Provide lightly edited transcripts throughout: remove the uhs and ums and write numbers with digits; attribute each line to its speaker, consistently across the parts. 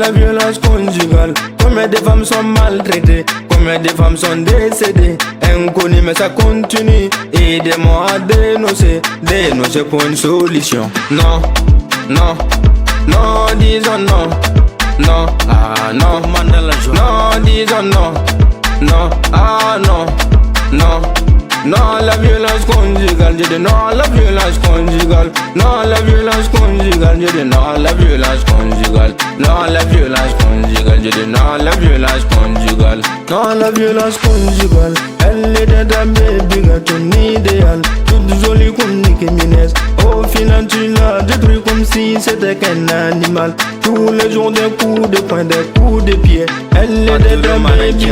Speaker 1: la violence conjugale. Combien de femmes sont maltraitées, combien de femmes sont décédées, inconnues mais ça continue. Aidez-moi à dénoncer pour une solution. Non, non, non, disons non. Non, ah non, non, disons non. Non, ah non, non. Non, la violence conjugale, je dis non, la violence conjugale. Non, la violence conjugale, je dis non, la violence conjugale. Non, la violence conjugale, je dis non, la violence conjugale. Non, la violence conjugale, elle est de ta baby, ton idéal. Toute jolie comme Nicki Minaj. Au final, tu l'as détruit comme si c'était qu'un animal. Tous les jours, des coups de poing, des coups de pied. Elle est de ta baby,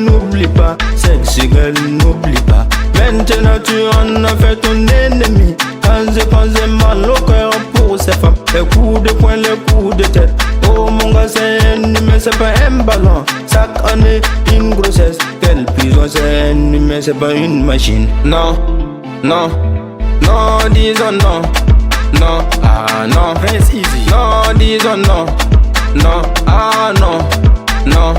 Speaker 1: n'oublie pas. Sexy girl, n'oublie pas. Maintenant tu en as fait ton ennemi. Quand je pensais mal au cœur pour ces femmes, les coups de poing, les coups de tête. Oh mon gars c'est un humain, c'est pas un ballon. Chaque année une grossesse. Quelle prison, c'est un humain, c'est pas une machine. Non, non, non, disons non. Non, ah non, non, disons non. Non, ah non, non.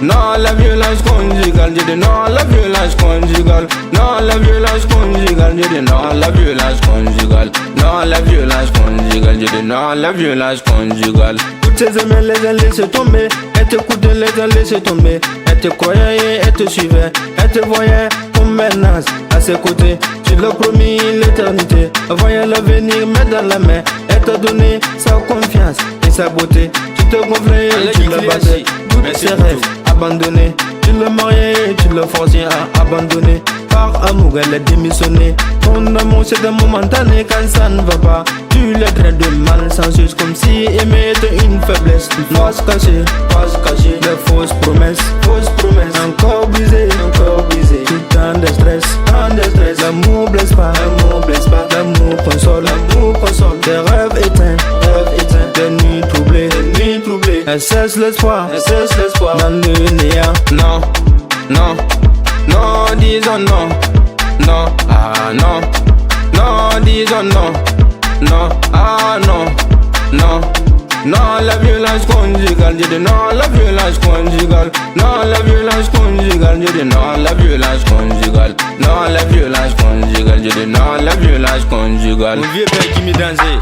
Speaker 1: Non, la violence conjugale, je dis non, la violence conjugale. Non, la violence conjugale, je dis non, la violence conjugale. Non, la violence conjugale, je dis non, la violence conjugale. Toutes ces amis, les a laissé tomber. Elle t'écoutait, les a laissé tomber. Elle te croyait, elle te suivait. Elle te voyait comme menace à ses côtés. Tu l'as promis l'éternité. Voyait l'avenir, mais dans la main. Elle t'a donné sa confiance et sa beauté. Tu te gonflais, tu la battais. Toutes ses rêves abandonnés. Tu l'as marié, tu l'as forcé à abandonner. Par amour, elle a démissionné. Ton amour c'est un momentané quand ça ne va pas. Tu les traites de malsensus comme si aimer était une faiblesse. Face cachée, de fausses promesses, encore brisé, tout le temps de stress, l'amour blesse pas, l'amour console, des rêves éteints, des nuits troublées, elle cesse l'espoir, dans le néant. Non, non, non, disons non. Non, ah non, non, disons non. Non, ah non, non. Non, la violence conjugale, je dis non, la violence conjugale. Non, la violence conjugale, je dis non, la violence conjugale. Non, la violence conjugale, je dis non, la violence conjugale. Mon vieux père qui me dansait.